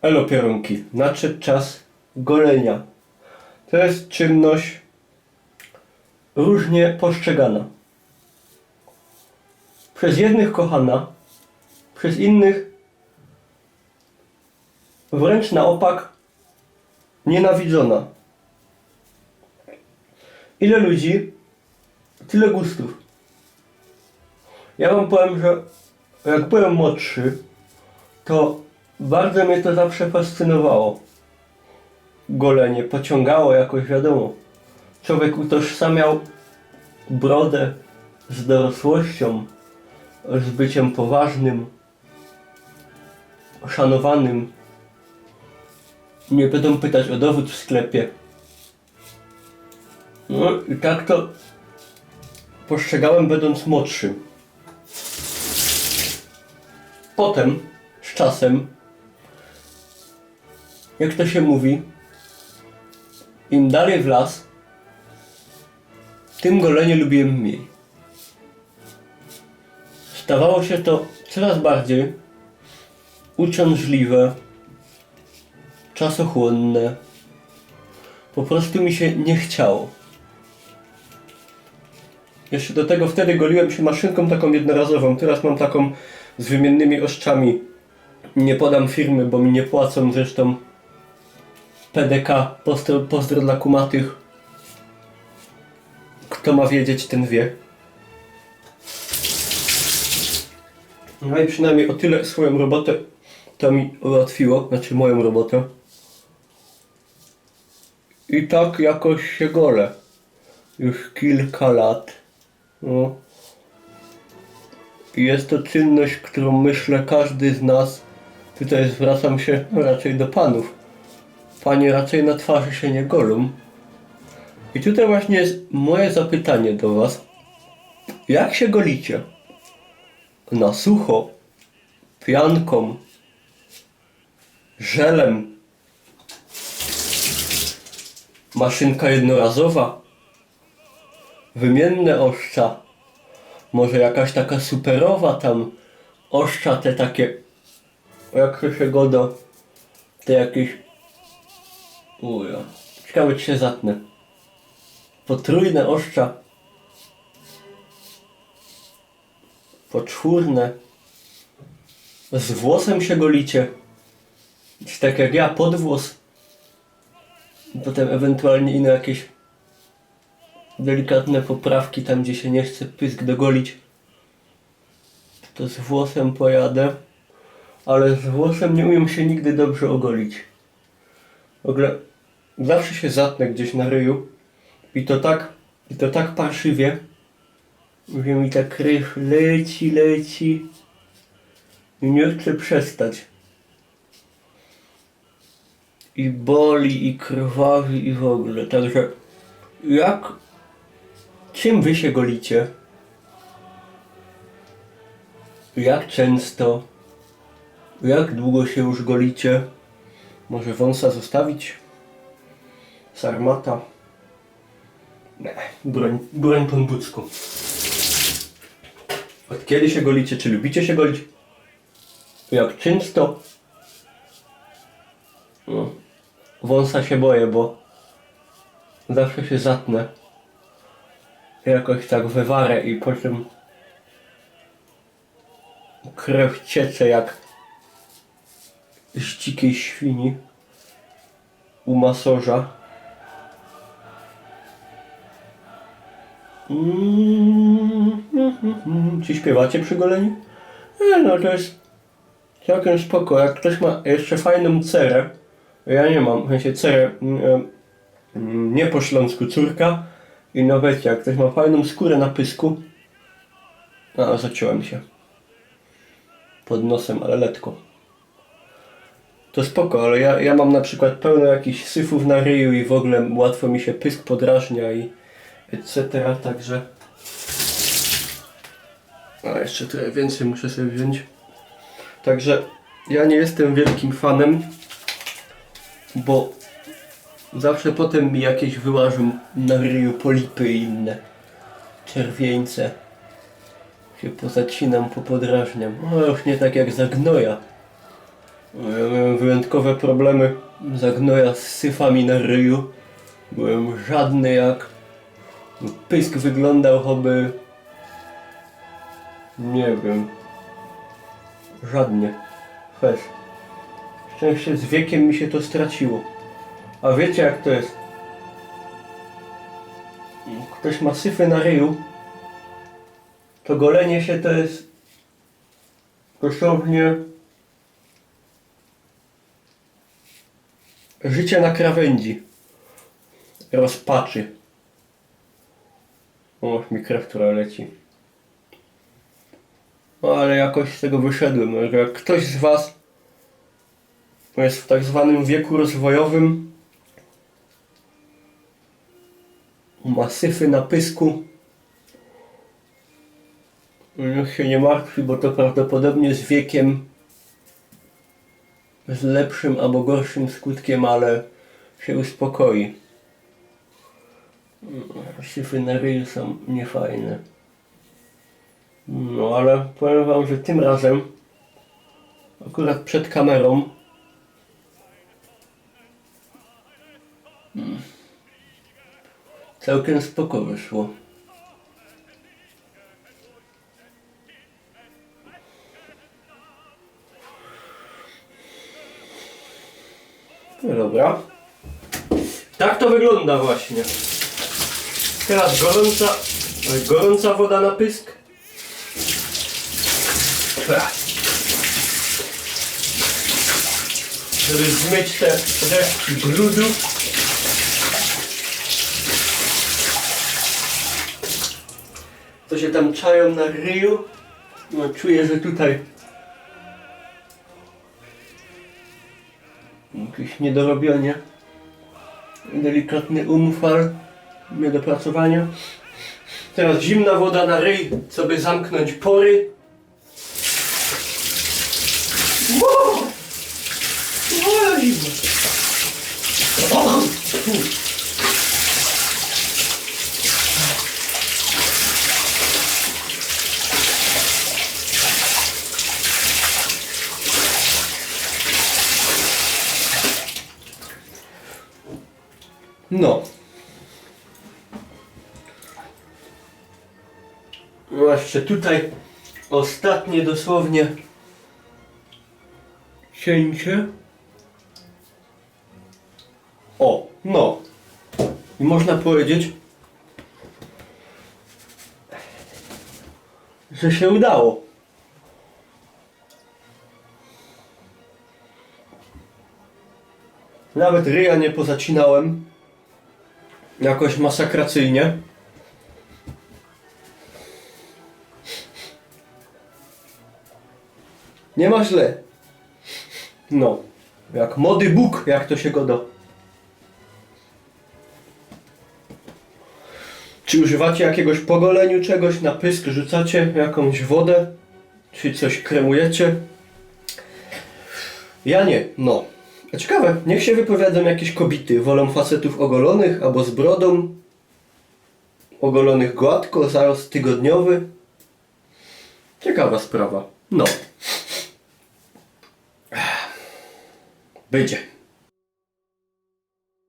Elo pierunki, nadszedł czas golenia. To jest czynność różnie postrzegana. Przez jednych kochana, przez innych wręcz na opak nienawidzona. Ile ludzi, tyle gustów. Ja wam powiem, że jak byłem młodszy, to bardzo mnie to zawsze fascynowało. Golenie pociągało jakoś, wiadomo. Człowiek utożsamiał brodę z dorosłością, z byciem poważnym, szanowanym. Nie będą pytać o dowód w sklepie. No i tak to postrzegałem, będąc młodszym. Potem, z czasem, jak to się mówi, im dalej w las, tym golenie lubiłem mniej. Stawało się to coraz bardziej uciążliwe, czasochłonne. Po prostu mi się nie chciało. Jeszcze do tego wtedy goliłem się maszynką taką jednorazową. Teraz mam taką z wymiennymi oszczami. Nie podam firmy, bo mi nie płacą. Zresztą PDK, pozdro dla kumatych. Kto ma wiedzieć, ten wie. No i przynajmniej o tyle swoją robotę to mi ułatwiło. Znaczy moją robotę. I tak jakoś się golę. Już kilka lat. No. Jest to czynność, którą myślę każdy z nas. Tutaj zwracam się raczej do panów. Panie raczej na twarzy się nie golą. I tutaj właśnie jest moje zapytanie do was. Jak się golicie? Na sucho? Pianką? Żelem? Maszynka jednorazowa? Wymienne oszcza? Może jakaś taka superowa tam oszcza, te takie, jak to się goda, te jakieś, uja, ciekawe czy się zatnę, potrójne oszcza, poczwórne, z włosem się golicie, czy tak jak ja, podwłos, i potem ewentualnie inne jakieś delikatne poprawki tam, gdzie się nie chce pysk dogolić, to z włosem pojadę, ale z włosem nie umiem się nigdy dobrze ogolić. W ogóle zawsze się zatnę gdzieś na ryju i to tak parszywie, że mi ta krew leci i nie chcę przestać. I boli, i krwawi, i w ogóle. Także czym wy się golicie? Jak często? Jak długo się już golicie? Może wąsa zostawić? Sarmata? Nie, broń po ludzku. Od kiedy się golicie? Czy lubicie się golić? Jak często? No. Wąsa się boję, bo zawsze się zatnę. Jakoś tak wywarę i potem krew ciece jak z dzikiej świni u masorza. Czy śpiewacie przy goleniu? No to jest całkiem spoko. Jak ktoś ma jeszcze fajną cerę, ja nie mam, w sensie cerę nie po śląsku, córka. I no wiecie, jak ktoś ma fajną skórę na pysku. A, zaciąłem się. Pod nosem, ale letko. To spoko, ale ja mam na przykład pełno jakichś syfów na ryju i w ogóle łatwo mi się pysk podrażnia i etc. Także... A, jeszcze trochę więcej muszę sobie wziąć. Także ja nie jestem wielkim fanem, bo zawsze potem mi jakieś wyłażą na ryju polipy i inne czerwieńce. Się pozacinam, popodrażniam. No już nie tak jak za gnoja. Ja miałem wyjątkowe problemy zagnoja z syfami na ryju. Byłem żadny jak... Pysk wyglądał choby... Nie wiem... Żadnie. Fez. Szczęście z wiekiem mi się to straciło. A wiecie jak to jest? Ktoś ma syfy na ryju, to golenie się to jest dosłownie życie na krawędzi, rozpaczy. O, mi krew, która leci. No ale jakoś z tego wyszedłem, że jak ktoś z was jest w tak zwanym wieku rozwojowym, ma syfy na pysku, niech się nie martwi, bo to prawdopodobnie z wiekiem z lepszym albo gorszym skutkiem, ale się uspokoi. Syfy na ryju są niefajne. No ale powiem wam, że tym razem akurat przed kamerą całkiem spoko wyszło. No dobra. Tak to wygląda właśnie. Teraz gorąca woda na pysk. Żeby zmyć te resztki brudu. Co się tam czają na ryju. No, czuję, że tutaj jakieś niedorobienie. Delikatny umfal. Niedopracowanie. Teraz zimna woda na ryj, co by zamknąć pory. Wow! Wow, zimno. No. No jeszcze tutaj ostatnie dosłownie cięcie. O, no. I można powiedzieć, że się udało. Nawet ryja nie pozacinałem jakoś masakracyjnie. Nie ma źle. No, jak młody Bóg, jak to się goda. Czy używacie jakiegoś po goleniu czegoś na pysk, rzucacie jakąś wodę? Czy coś kremujecie? Ja nie, no. A ciekawe, niech się wypowiedzą jakieś kobiety. Wolą facetów ogolonych albo z brodą. Ogolonych gładko, zarost tygodniowy. Ciekawa sprawa. No. Będzie.